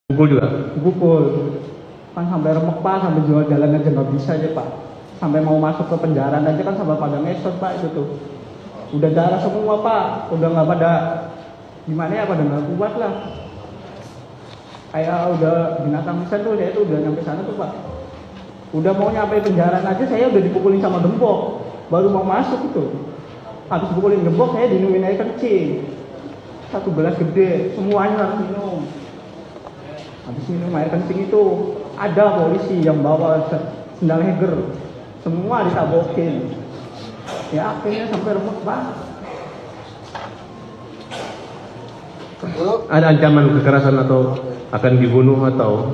Pukul juga? Pukul. Kan sampai remek pak, sampai jual jalan aja nggak bisa aja pak. Sampai mau masuk ke penjara aja kan sampai pada ngesot pak itu tuh. Udah darah semua pak, udah nggak pada gimana ya, pada nggak kuat lah. Kayak udah binatang pisan tuh, saya tuh udah nyampe sana tuh pak. Udah mau nyampe penjara aja saya udah dipukulin sama gembok, baru mau masuk itu. Habis pukulin gembok saya dinumin air kencing. Satu gelas gede, semuanya harus minum. Habis minum air kencing itu ada polisi yang bawa sendal heger, semua ditabokin. Ya akhirnya sampai remek pak. Ada ancaman kekerasan atau akan dibunuh atau?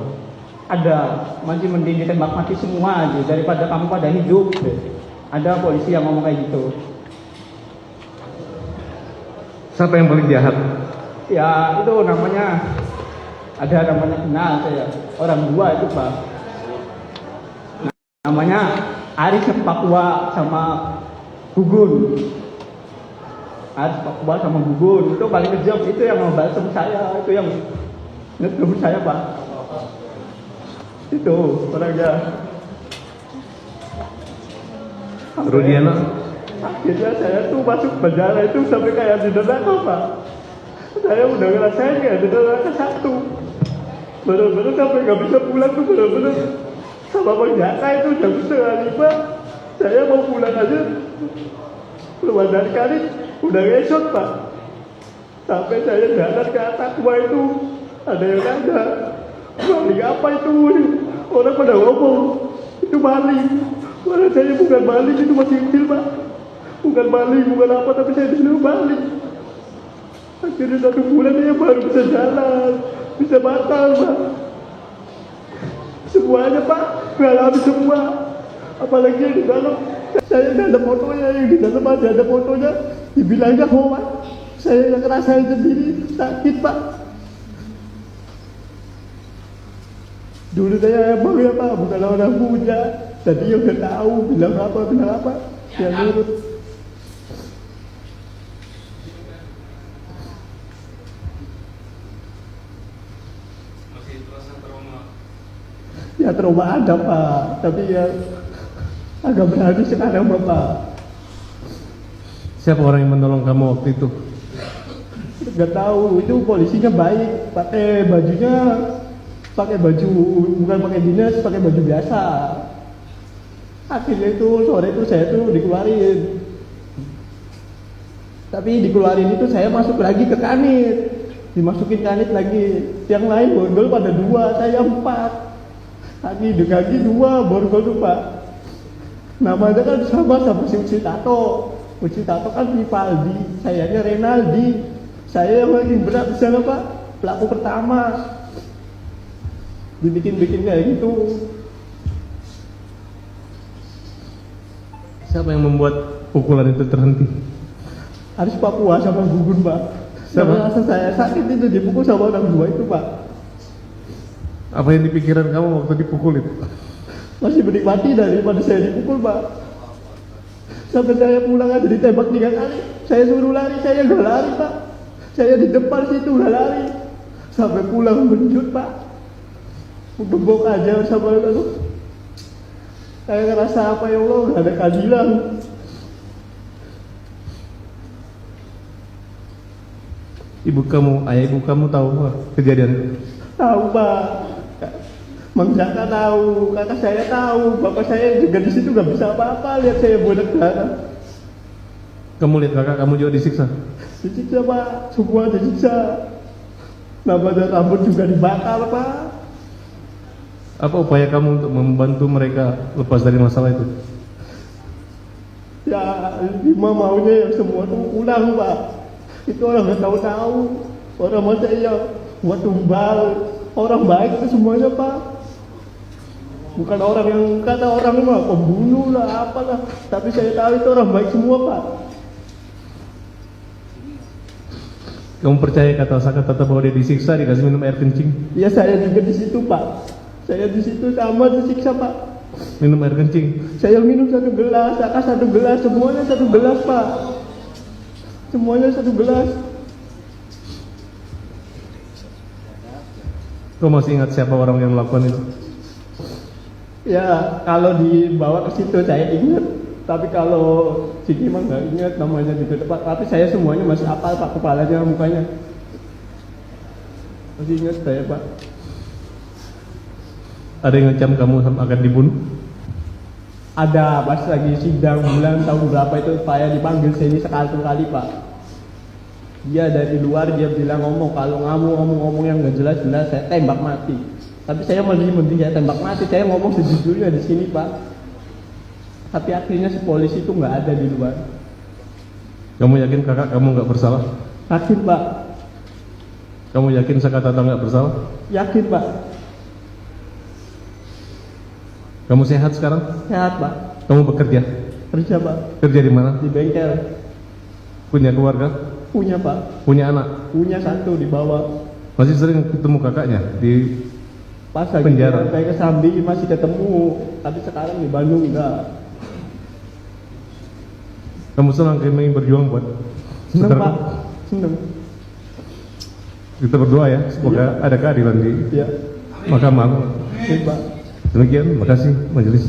Ada, masih mending ditembak mati semua aja daripada kamu pada hidup. Ada polisi yang ngomong kayak gitu. Siapa yang paling jahat? Ya itu namanya, ada namanya kenal saya, orang dua itu pak. Namanya Aris Pakwa sama Gugun. Aris Pakwa sama Gugun itu paling kejam, itu yang membalsem saya, itu yang ngegebuk saya pak. Itu orangnya. Rudiana? Akhirnya saya tuh masuk penjara itu sampai kayak di neraka pak. Saya udah ngerasain kayak di neraka satu. Bener-bener sampai nggak bisa pulang tuh, bener-bener sama penjara itu jam 4:30. Saya mau pulang aja, keluar dari kali udah ngesot pak. Sampai saya jalan ke atas gua itu ada yang nanya, maling apa itu? Orang pada ngomong itu maling. Padahal saya bukan maling, itu masih kecil pak. Bukan maling, bukan apa, tapi saya disuruh maling. Akhirnya 1 bulan saya baru bisa jalan, bisa batal pak. Semuanya pak, ngalami semua. Apalagi yang di dalam, saya nggak ada fotonya, yang di dalam aja ada fotonya. Dibilangnya hoax, saya yang ngerasain sendiri, sakit pak. Dulu saya emang ya pak, bukan orang punya. Tadi udah tahu, bilang apa, ya nurut. Masih terasa trauma? Ya trauma ada pak, tapi ya agak berani sekarang bapak. Siapa orang yang menolong kamu waktu itu? Gak tahu, itu polisinya baik, pakai bajunya, pakai baju bukan pakai dinas, pakai baju biasa. Akhirnya itu sore itu saya tuh dikeluarin. Tapi dikeluarin itu saya masuk lagi ke kanit, dimasukin kanit lagi. Yang lain borgol pada 2, saya 4. Kaki 2 borgol tuh pak. Namanya kan sama si Uci Tato. Uci Tato kan Vivaldi, sayanya Renaldi. Saya yang paling berat di sana pak, pelaku pertama. Dibikin kayak gitu. Siapa yang membuat pukulan itu terhenti? Aris Papua sama Gugun pak. Sama rasa saya sakit itu dipukul sama orang 2 itu pak. Apa yang dipikiran kamu waktu dipukul itu? Masih menikmati daripada saya dipukul pak. Sampai saya pulang aja ditembak 3 kali. Saya suruh lari, saya nggak lari pak. Saya di depan situ nggak lari. Sampai pulang menjut pak. Gebok aja sama itu. Saya ngerasa apa ya Allah, nggak ada keadilan. Ayah ibu kamu tahu kejadian itu? Tahu pak. Mang Jaka tahu, kakak saya tahu, bapak saya juga di situ nggak bisa apa-apa lihat saya bodak darah. Kamu lihat kakak kamu juga disiksa? Disiksa pak, semua disiksa. Nama dan rambut juga dibakar pak. Apa upaya kamu untuk membantu mereka lepas dari masalah itu? Ya, Lima maunya yang semua tuh pulang pak. Itu orang nggak tahu-tahu. Orang masa yang buat tumbal, orang baik itu semuanya pak. Bukan orang yang kata orang mah pembunuh lah apalah. Tapi saya tahu itu orang baik semua pak. Kamu percaya kata bahwa dia disiksa, dikasih minum air kencing? Ya saya juga di situ pak. Saya di situ sama disiksa pak. Minum air kencing? Saya minum 1 gelas, kakak 1 gelas, semuanya 1 gelas pak. Semuanya 1 gelas. Kau masih ingat siapa orang yang melakukan itu? Ya kalau dibawa ke situ saya ingat, tapi kalau Ciki mah nggak ingat namanya di depan. Tapi saya semuanya masih hafal Pak, kepalanya, mukanya masih ingat saya Pak. Ada yang ngecam kamu akan dibunuh? Ada pas lagi sidang bulan tahun berapa itu saya dipanggil sini sekali Pak. Dia dari luar dia bilang ngomong, kalau ngomong yang nggak jelas saya tembak mati. Tapi saya mending saya tembak mati, saya ngomong sejujurnya di sini Pak. Tapi akhirnya si polisi itu nggak ada di luar. Kamu yakin kakak kamu nggak bersalah? Yakin Pak, Kamu yakin Sakatata nggak bersalah? yakin Pak, Kamu sehat sekarang? sehat Pak, Kamu bekerja? kerja Pak, Kerja di mana? di bengkel, Punya keluarga? punya Pak, Punya anak? punya satu di bawah. Masih sering ketemu kakaknya di Pas lagi penjara? saya ke Sambi masih ketemu, tapi sekarang di Bandung enggak. Kamu senang kami berjuang buat Seneng saudara? Pak, seneng. Kita berdoa ya, semoga Iya. ada keadilan di Ya, mahkamah. Pak. Demikian, makasih majelis.